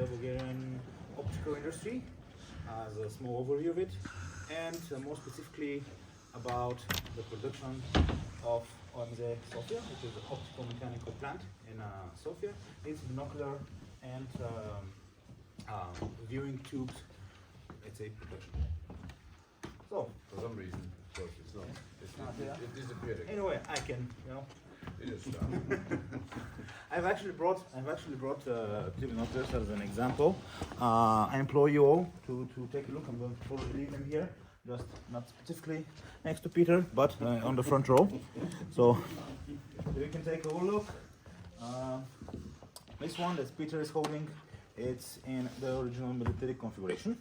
the Bulgarian optical industry as a small overview of it, and more specifically about the production of OMZ Sofia, which is an optical mechanical plant in Sofia. It's binocular and viewing tubes, let's say, production. So, for some reason, of course, it's not. It disappeared again. Anyway, I can, you know. It is done. I've actually brought two binoculars as an example. I implore you all to take a look. I'm going to probably leave them here, just not specifically next to Peter, but on the front row. So you can take a whole look. This one that Peter is holding, it's in the original military configuration.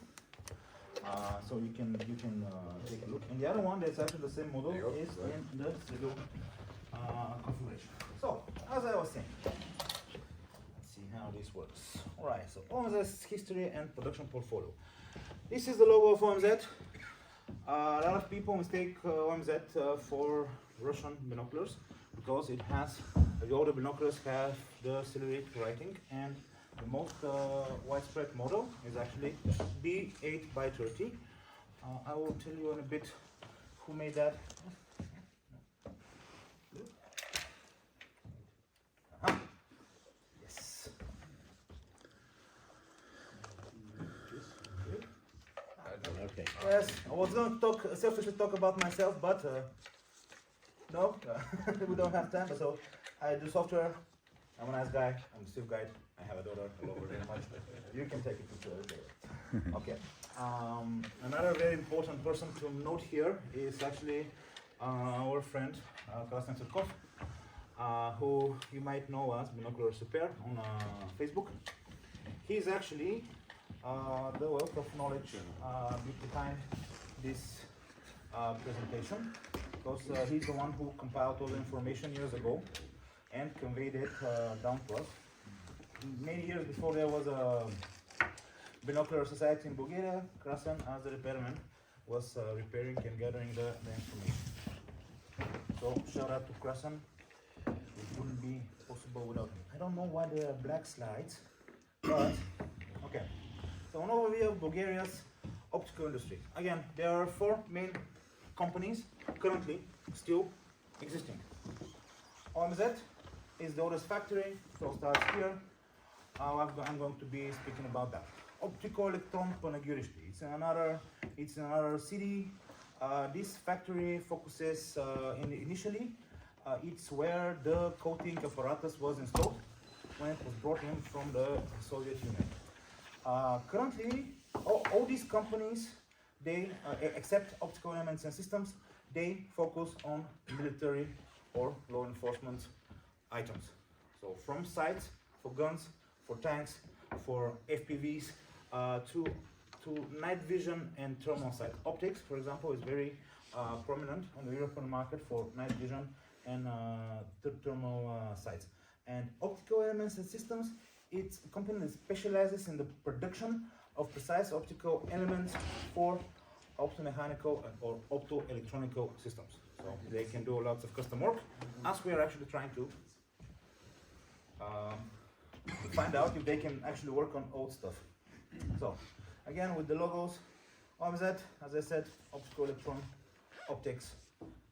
So you can take a look. And the other one that's actually the same model is in the civil configuration. So, as I was saying, let's see how this works. Alright, so OMZ's history and production portfolio. This is the logo of OMZ. A lot of people mistake OMZ for Russian binoculars because it has, the older binoculars have the silhouette writing, and the most widespread model is actually B8x30. I will tell you in a bit who made that. Yes. Okay. Yes, I was going to selfishly talk about myself, but no, we don't have time. So I do software. I'm a nice guy. I'm a stiff guy. I have a daughter. I love her very much. You can take it to okay. Another very important person to note here is actually our friend Krasny Tsurkov, who you might know as Binoculars Super on Facebook. He's actually the wealth of knowledge behind this presentation, because he's the one who compiled all the information years ago and conveyed it down to us. Many years before there was a Binocular Society in Bulgaria, Krasen, as a repairman, was repairing and gathering the information. So shout out to Krasen. It wouldn't be possible without him. I don't know why there are black slides, but okay. So an overview of Bulgaria's optical industry. Again, there are four main companies currently still existing. OMZ is the oldest factory, so starts here. I'm going to be speaking about that. Optical Electron Panagurishti. It's another city. This factory focuses initially. It's where the coating apparatus was installed when it was brought in from the Soviet Union. Currently, all these companies, they except optical elements and systems, they focus on military or law enforcement items. So from sights for guns, for tanks, for FPVs, to night vision and thermal sight. Optics, for example, is very prominent on the European market for night vision and thermal sights. And optical elements and systems, it's a company that specializes in the production of precise optical elements for optomechanical or optoelectronic systems. So they can do lots of custom work, as we are actually trying to find out if they can actually work on old stuff. So again, with the logos, OMZ, as I said, optical electron, optics,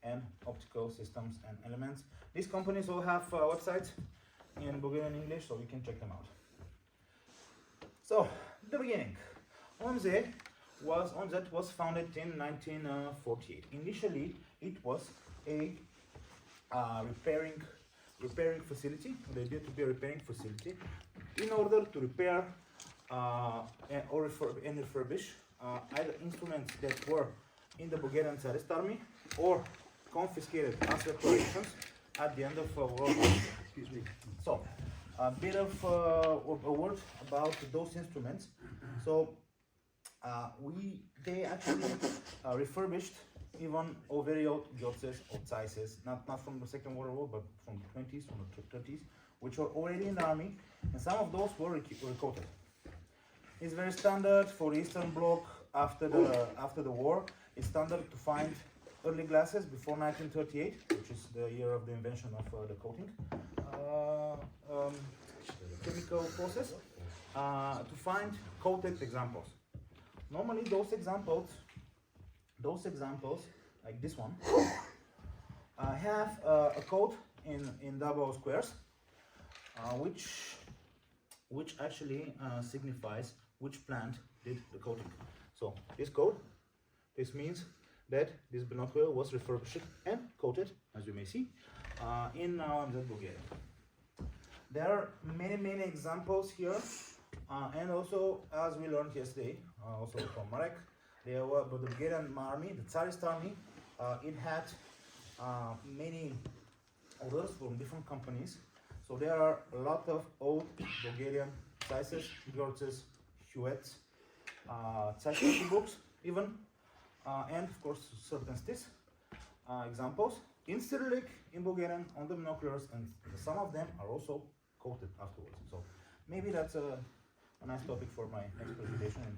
and optical systems and elements. These companies all have websites in Bulgarian English, so you can check them out. So, the beginning. OMZ was founded in 1948. Initially, it was a repairing facility. The idea to be a repairing facility in order to repair or refurbish either instruments that were in the Bulgarian Tsarist army or confiscated as reparations at the end of World War II. Excuse me. So, a bit of a word about those instruments. So, they actually refurbished even very old Gyotses or Tsaises, not from the Second World War, but from the 20s, from the 30s, which were already in the army, and some of those were recoated. It's very standard for the Eastern Bloc after the war. It's standard to find early glasses before 1938, which is the year of the invention of the coating chemical process. to find coated examples. Normally those examples like this one have a code in double squares, which actually signifies which plant did the coating. So this code, this means that this binocular was refurbished and coated, as you may see, in OMZ Bulgaria. There are many examples here, and also, as we learned yesterday, also from Marek, there were the Bulgarian army, the Tsarist army, it had many orders from different companies. So there are a lot of old Bulgarian sizes, Gortzes, Huets, Tsarist books even, and of course certain stis examples in Cyrillic, in Bulgarian, on the binoculars, and some of them are also coated afterwards. So maybe that's a nice topic for my next presentation in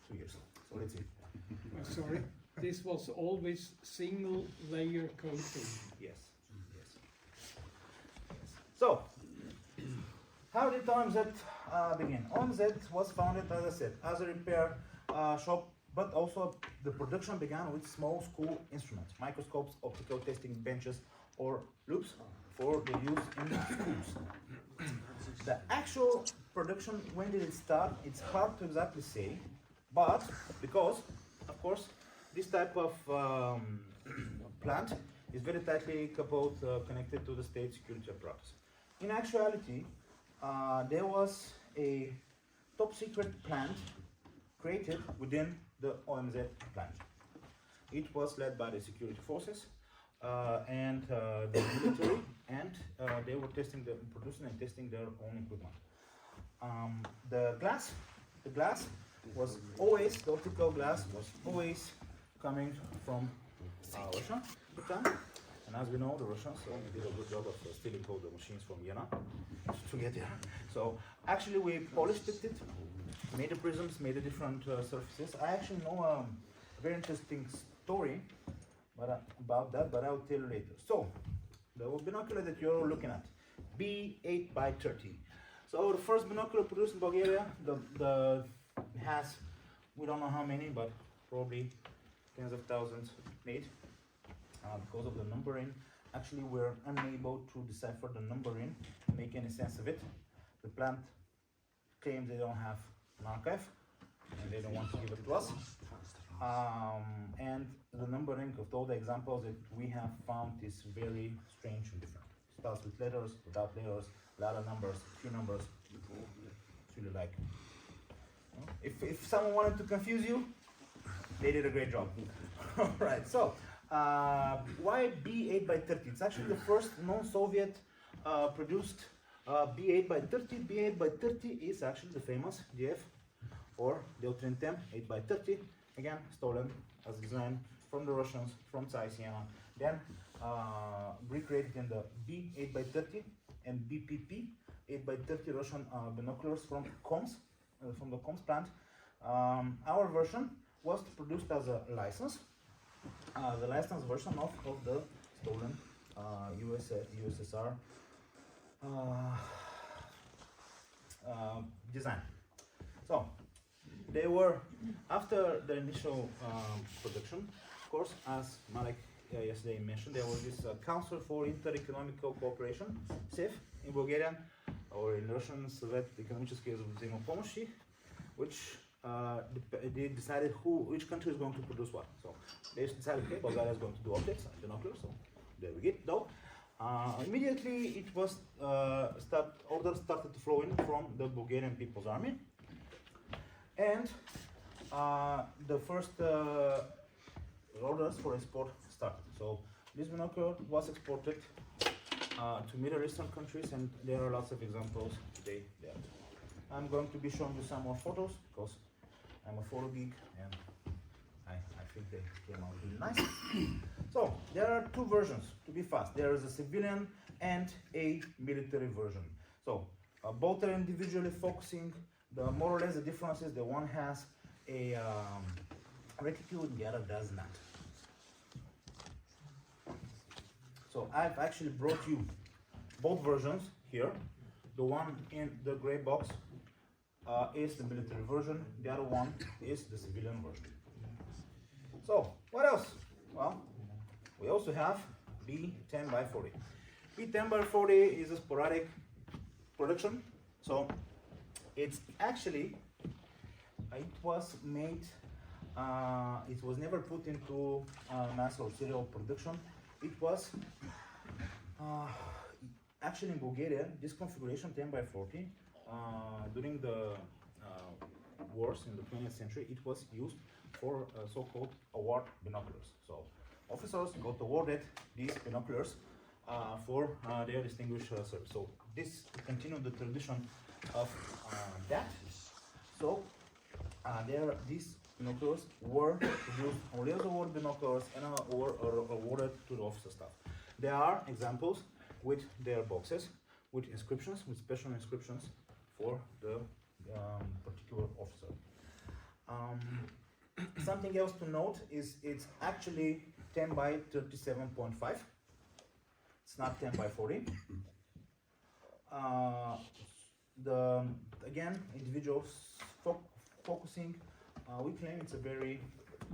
2 years. So let's see. Sorry, this was always single layer coating. Yes. So, how did OMZ begin? OMZ was founded, as I said, as a repair shop, but also the production began with small school instruments, microscopes, optical testing benches, or loops for the use in schools. The actual production, when did it start? It's hard to exactly say, but because, of course, this type of plant is very tightly coupled, connected to the state security apparatus. In actuality, there was a top secret plant created within the OMZ plant. It was led by the security forces and the military, and they were producing and testing their own equipment. The glass was always, the optical glass was always coming from Russia at the time. And as we know, the Russians did a good job of stealing all the machines from Vienna to get there. So actually we polished it, made the prisms, made the different surfaces. I actually know a very interesting story about that, but I'll tell you later. So the binocular that you're looking at, B8 by 30. So the first binocular produced in Bulgaria, has, we don't know how many, but probably tens of thousands made. Because of the numbering, actually we're unable to decipher the numbering, make any sense of it. The plant claims they don't have an archive, and they don't want to give it to us. And the numbering of all the examples that we have found is very strange and different. It starts with letters, without letters, a lot of numbers, few numbers. It's really like, if someone wanted to confuse you, they did a great job. All right, so why B8 by 30? It's actually the first non-Soviet produced B8 by 30. B8 by 30 is actually the famous DF or Deltrintem 8 by 30. Again, stolen as design from the Russians, from Siena. Then recreated in the B8 by 30 and BPP 8 by 30 Russian binoculars from Koms, from the Koms plant. Our version was produced as a license. The licensed version of the stolen USSR design. So they were, after the initial production, of course, as Marek yesterday mentioned, there was this Council for Inter-Economical Cooperation, CEF, in Bulgarian, or in Russian, Soviet Economiические взаимопомощи, which they decided which country is going to produce what. So they decided, okay, Bulgaria is going to do optics and binoculars, so there we go. Immediately it was orders started to flow in from the Bulgarian People's Army, and the first orders for export started. So this binocular was exported to Middle Eastern countries, and there are lots of examples today there. I'm going to be showing you some more photos because I'm a photo geek and I think they came out really nice. So there are two versions, to be fast. There is a civilian and a military version. So both are individually focusing. The more or less the difference is the one has a reticule and the other does not. So I've actually brought you both versions here. The one in the gray box is the military version, the other one is the civilian version. So, what else? Well, we also have B10x40. B10x40 is a sporadic production, so it's actually, it was made, it was never put into mass or serial production. It was actually in Bulgaria, this configuration 10x40, during the wars in the 20th century, it was used for so-called award binoculars. So officers got awarded these binoculars for their distinguished service. So this continued the tradition of that. So these binoculars were produced only as award binoculars and were awarded to the officer staff. There are examples with their boxes, with inscriptions, with special inscriptions for the particular officer. Something else to note is it's actually 10x37.5. It's not 10x40. Again, individuals focusing. We claim it's a very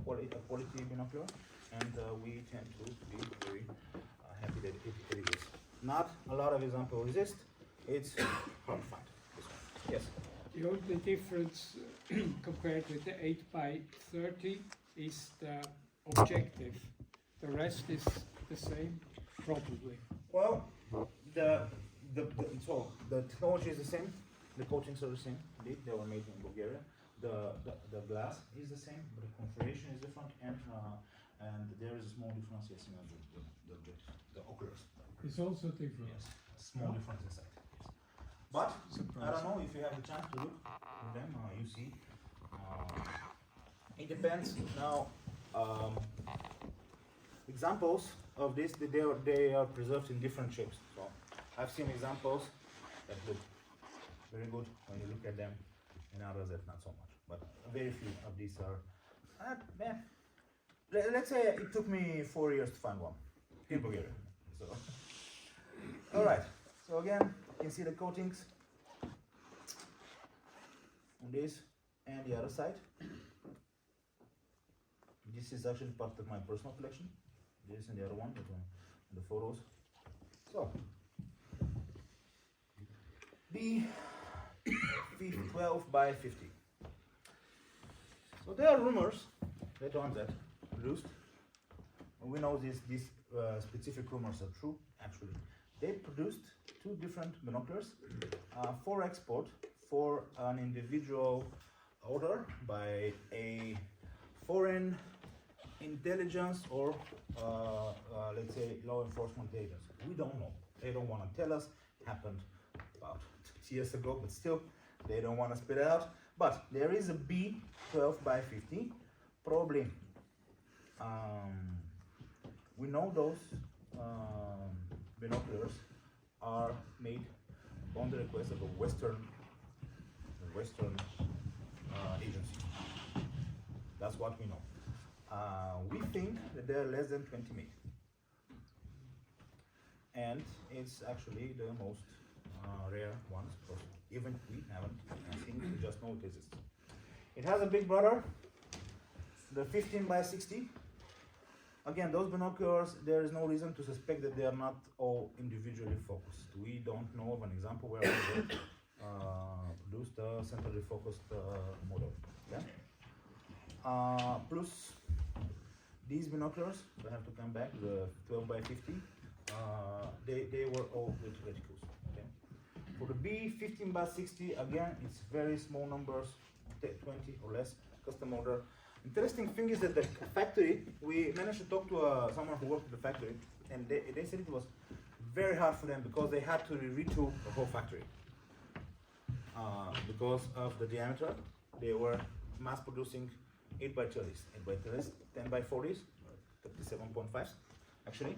quality binocular, and we tend to be very happy that it is. Not a lot of examples exist. It's hard to find. This one. Yes. The only difference compared with the 8x30 is the objective. The rest is the same, probably. Well, so the technology is the same. The coatings are the same. They were made in Bulgaria. The glass is the same, but the configuration is different, and there is a small difference in the oculars. It's also different. Yes, small difference inside. Yes. But I don't know if you have the chance to look at them. You see, it depends. Now, examples of this, they are preserved in different shapes. So I've seen examples that look very good when you look at them, and others that not so much. But very few of these are. Let's say it took me 4 years to find one in Bulgaria. So, all right. So again, you can see the coatings on this and the other side. This is actually part of my personal collection. This and the other one, the photos. So, B12x50. So there are rumors that on that produced. We know these specific rumors are true. Actually, they produced 2 different binoculars for export for an individual order by a foreign intelligence or let's say law enforcement agency. We don't know. They don't want to tell us. It happened about 6 years ago, but still, they don't want to spit it out. But there is a B12x50. Probably, we know those binoculars are made on the request of a Western agency. That's what we know. We think that there are less than 20 made, and it's actually the most rare ones. Because even we haven't seen it, we just know it exists. It has a big brother, the 15x60. Again, those binoculars, there is no reason to suspect that they are not all individually focused. We don't know of an example where we produced a centrally focused model. Okay? Plus, these binoculars, I have to come back, the 12x50, they were all with reticles. Okay? For the B15x60, again, it's very small numbers, 20 or less, custom order. Interesting thing is that the factory, we managed to talk to someone who worked at the factory, and they said it was very hard for them because they had to retool the whole factory. Because of the diameter, they were mass producing 8x30s, 8x30s, 10x40s, 37.5s actually,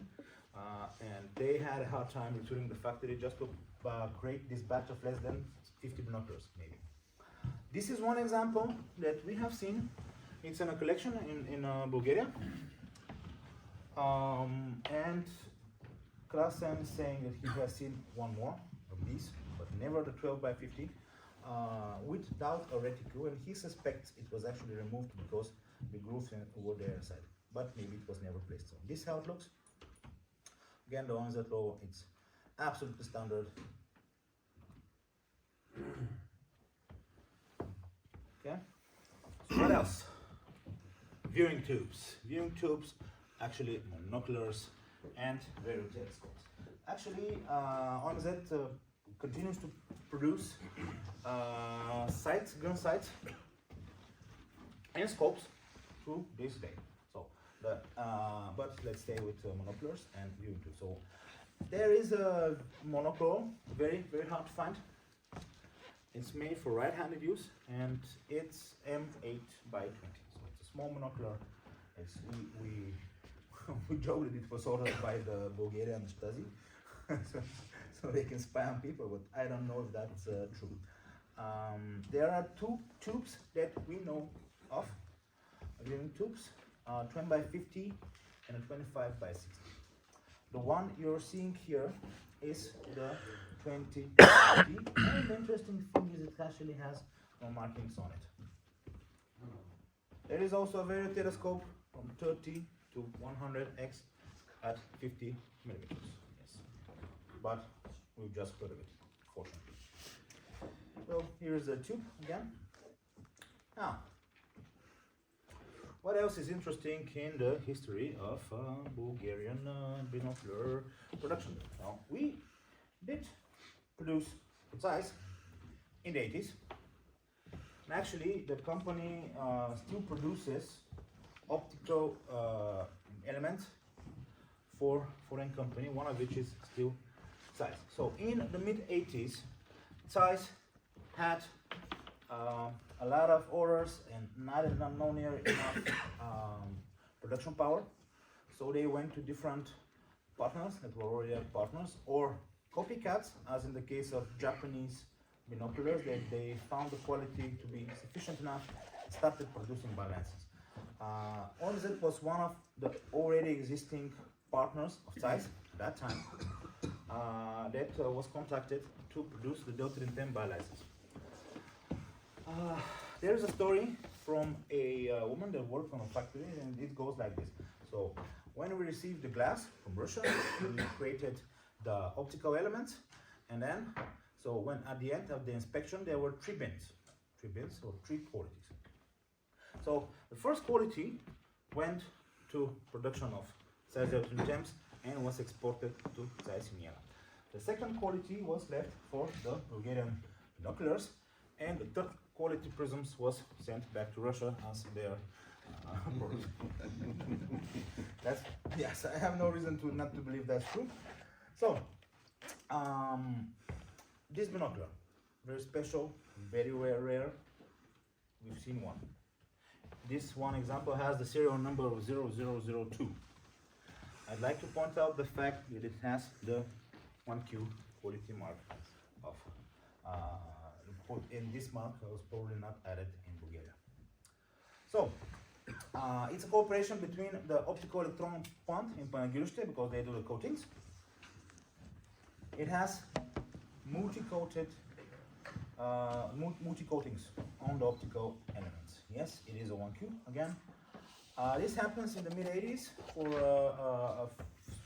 and they had a hard time retooling the factory just to create this batch of less than 50 binoculars maybe. This is one example that we have seen. It's in a collection in Bulgaria, and Krasen is saying that he has seen one more of these, but never the 12x50. without a reticule, and he suspects it was actually removed because the grooves were there inside, but maybe it was never placed. So this is how it looks. Again, the OMZ logo, it's absolutely standard. Okay, so what else? Viewing tubes. Viewing tubes, actually monoculars and radio telescopes. Actually, OMZ continues to produce gun sights and scopes to this day. So, but let's stay with monoculars and viewing tubes. So, there is a monocle, very hard to find. It's made for right-handed use, and it's M8 by 20. So it's a small monocular. It's, we joked that it was ordered by the Bulgarian Stasi, so they can spy on people, but I don't know if that's true. There are two tubes that we know of, viewing tubes, 20 by 50 and a 25 by 60. The one you're seeing here is the 20 by 50, and the interesting thing is it actually has no markings on it. There is also a very telescope from 30 to 100x at 50 millimeters. Yes, but we've just heard of it, fortunately. Well, here's the tube again. Now, what else is interesting in the history of Bulgarian binocular production? Now, we did produce size in the 80s. And actually, the company still produces optical elements for foreign company, one of which is still size. So in the mid-80s, size had a lot of orders and not near enough production power. So they went to different partners that were already partners, or copycats, as in the case of Japanese binoculars, that they found the quality to be sufficient enough, started producing by lenses. OMZ was one of the already existing partners of size at that time that was contacted to produce the Delta 10 by lenses. There is a story from a woman that worked on a factory, and it goes like this. So when we received the glass from Russia, we created the optical elements, and then, so when at the end of the inspection, there were three bins or three qualities. So the first quality went to production of size temps and was exported to size in Vienna. The second quality was left for the Bulgarian binoculars, and the third quality prisms was sent back to Russia as their product. That's, yes, I have no reason to not to believe that's true. So this binocular, very special, very rare. We've seen one. This one example has the serial number of 0002. I'd like to point out the fact that it has the 1Q quality mark of in this mark was probably not added in Bulgaria. So it's a cooperation between the optical electron plant in Panagiriște, because they do the coatings. It has multi-coatings on the optical elements. Yes, it is a 1Q again. This happens in the mid-80s for a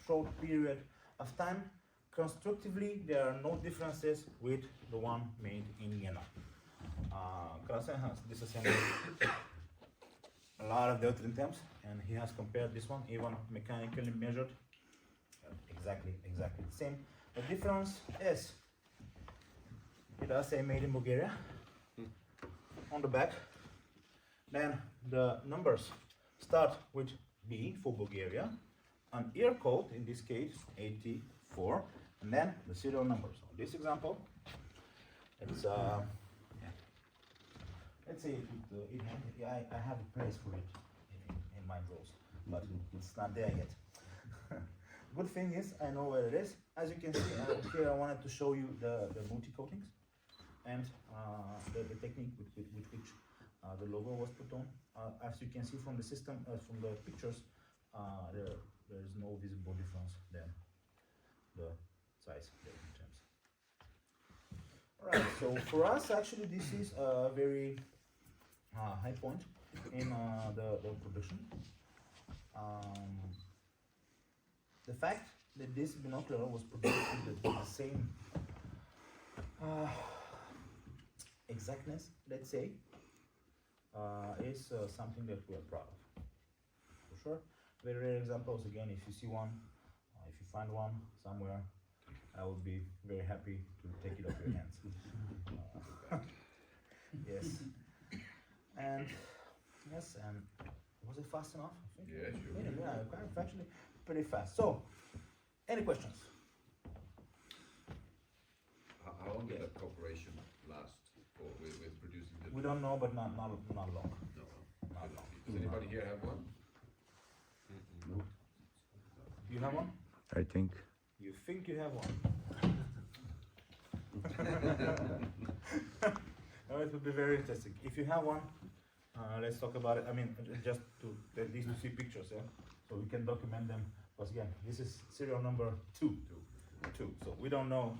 short period of time. Constructively, there are no differences with the one made in Vienna. Krasen has disassembled a lot of Delta temps, and he has compared this one, even mechanically measured, exactly the same. The difference is, it does say made in Bulgaria on the back. Then the numbers start with B for Bulgaria, an ear code, in this case 84, and then the serial numbers. So this example, it's let's say I have a place for it in my drawers, but it's not there yet. Good thing is I know where it is. As you can see here, I wanted to show you the multi-coatings and the technique with which the logo was put on. As you can see from the system, from the pictures, there is no visible difference than the size in terms. Right, so for us, actually, this is a very high point in the production. The fact that this binocular was produced with the same exactness, let's say, is something that we are proud of, for sure. Very rare examples, again, if you see one, if you find one somewhere, I would be very happy to take it off your hands. Yes. And yes, and was it fast enough? I think. Yeah, sure. Yeah, kind of actually pretty fast. So, any questions? How long did that cooperation last for with producing the? We don't know, but not long. No. Not long. Does anybody here have one? No. You have one? I think. You think you have one? No, it would be very interesting. If you have one, let's talk about it. I mean, just to at least to see pictures, yeah, so we can document them. Because again, this is serial number two. So we don't know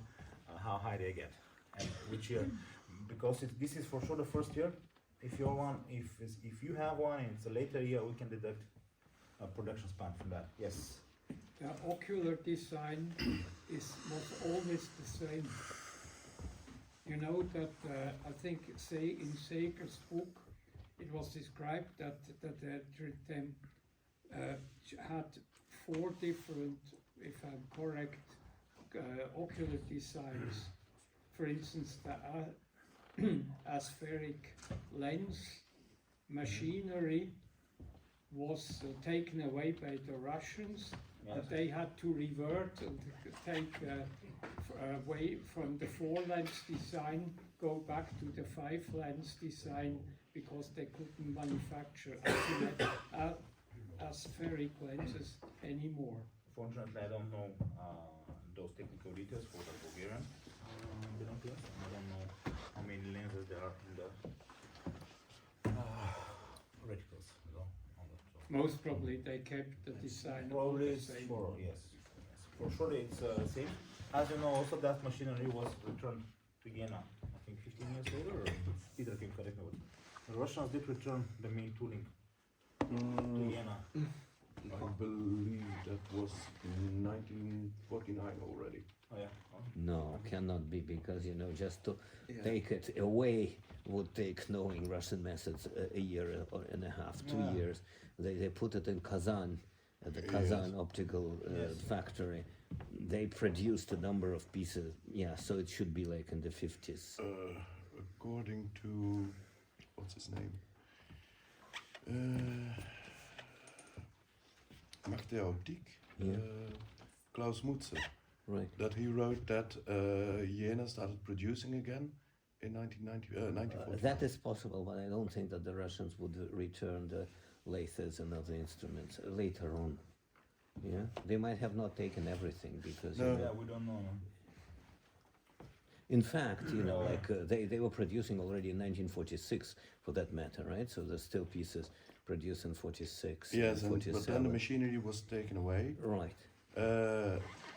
how high they get and which year, because this is for sure the first year. If you you have one and it's a later year, we can deduct a production span from that. Yes. The ocular design was always the same. You know that I think in Sager's book it was described that they had 4 different, if I'm correct, ocular designs. For instance, the aspheric lens machinery was taken away by the Russians. Yes. But they had to revert and take away from the 4-lens design, go back to the 5-lens design, because they couldn't manufacture aspheric lenses anymore. Fortunately, I don't know those technical details for the Bulgarian binoculars. I don't know how many lenses there are in the reticles. Most probably they kept the design. Probably the same. For sure it's same. As you know, also that machinery was returned to Vienna, I think 15 years later, or Peter can correct me. The Russians did return the main tooling to Vienna. I believe that was in 1949 already. Oh yeah. No, cannot be, because just to take it away would take, knowing Russian methods, a year and a half, 2 years. They put it in Kazan, at the Kazan optical factory. They produced a number of pieces, so it should be like in the 50s. According to, what's his name? Marteautik, Klaus Mutze. Right. That he wrote that Jena started producing again in 1940. That is possible, but I don't think that the Russians would return the lathes and other instruments later on. Yeah, they might have not taken everything, because No. Yeah, we don't know. in fact, they were producing already in 1946, for that matter, right? So there's still pieces produced in 46, Yes, and but 47. then the machinery was taken away. Right.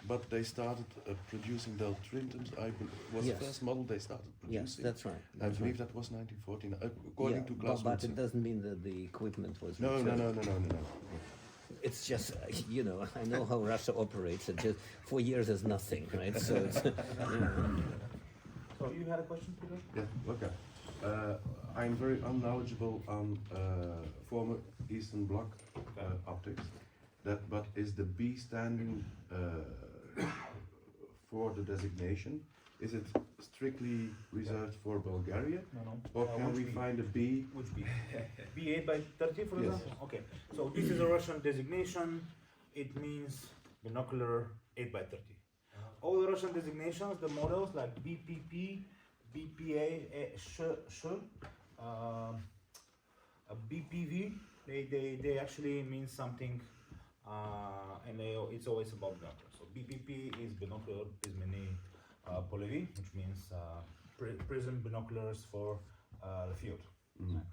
But they started producing Del Trintons. Was Yes. the first model they started producing. Yes, that's right. I believe that was 1914, according to Klaus but it Mutze. doesn't mean that the equipment was No. returned. It's just, I know how Russia operates. It just 4 years is nothing, right? So it's, So you had a question, Peter? Yeah, okay. I'm very unknowledgeable on former Eastern Bloc optics. But is the B standing for the designation? Is it strictly reserved for Bulgaria? No. Or can Which we B? find a B? Which B? B8 by 30, for Yes. example? Okay, so this is a Russian designation. It means binocular 8 by 30. All the Russian designations, the models like BPP, BPA, BPV, they actually mean something, and it's always about binoculars. So BPP is binocular prismene polevy, which means prism binoculars for the field,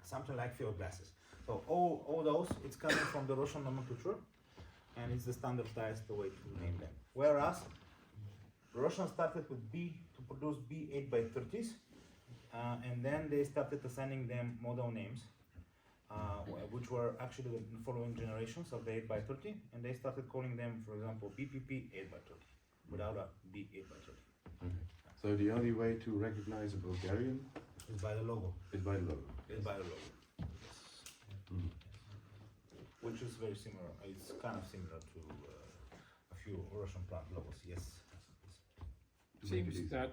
something like field glasses. So all those, it's coming from the Russian nomenclature, and it's the standardized way to name them. Whereas the Russians started with B to produced B8x30s, and then they started assigning them model names, which were actually the following generations of the 8x30, and they started calling them, for example, BPP 8x30, without a B8x30. Okay. So the only way to recognize a Bulgarian It's by the logo. is by the logo. It's by the logo. Mm. Which is very similar. It's kind of similar to a few Russian plant logos. Yes. To make it Seems easy. that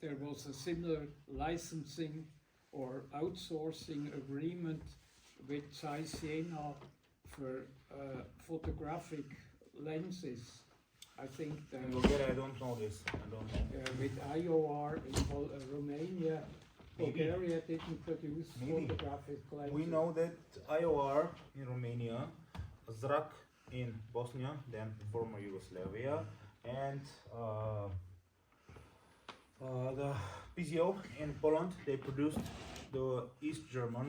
there was a similar licensing or outsourcing agreement with Siena for photographic lenses. I think that In Bulgaria, I don't know this. I don't know. with IOR in Romania, Maybe. Bulgaria didn't produce Maybe. photographic lenses. We know that IOR in Romania, Zrak in Bosnia, then former Yugoslavia, and the PZO in Poland, they produced the East German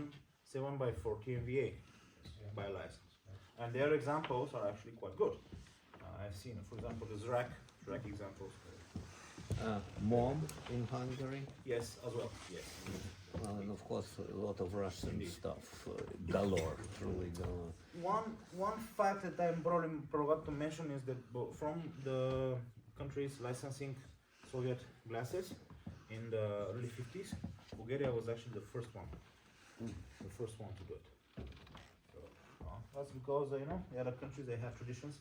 7x40 MVA by license. And their examples are actually quite good. I've seen, for example, the Zrak examples. Mom in Hungary, Yes, as well. Yes. and of course a lot of Russian stuff, galore, truly galore. One fact that I probably forgot to mention is that from the countries licensing Soviet glasses in the early 50s, Bulgaria was actually the first one to do it. So, that's because the other countries, they have traditions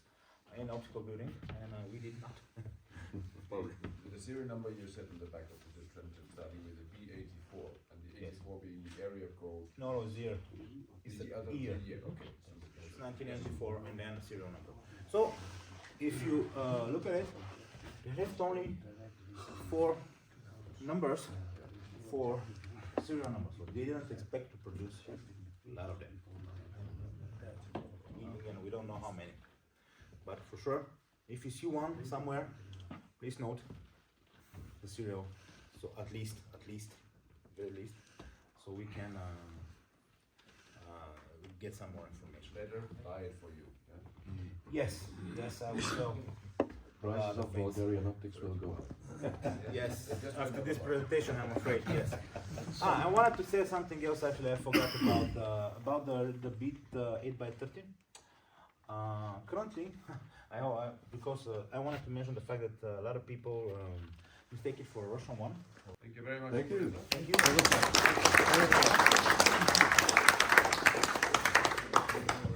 in optical building, and we did not. Well, the serial number you said in the back of the Trenton, starting with the B84, and the 84 being the area code. No, year. It's the the other year. Okay. It's 1984, and then the serial number. So, if you look at it, they left only 4 numbers for serial numbers. So they didn't expect to produce a lot of them. We don't know how many, but for sure, if you see one somewhere, please note the serial. So at least, very least, so we can get some more information. Better buy it for you. Yeah? Yes, I will sell. Prices of things. Bulgarian optics will go up. Yes, after this presentation, I'm afraid, yes. I wanted to say something else, actually, I forgot about the Beat 8x30. Currently, because I wanted to mention the fact that a lot of people mistake it for a Russian one. Thank you very much. Thank you. Thank you.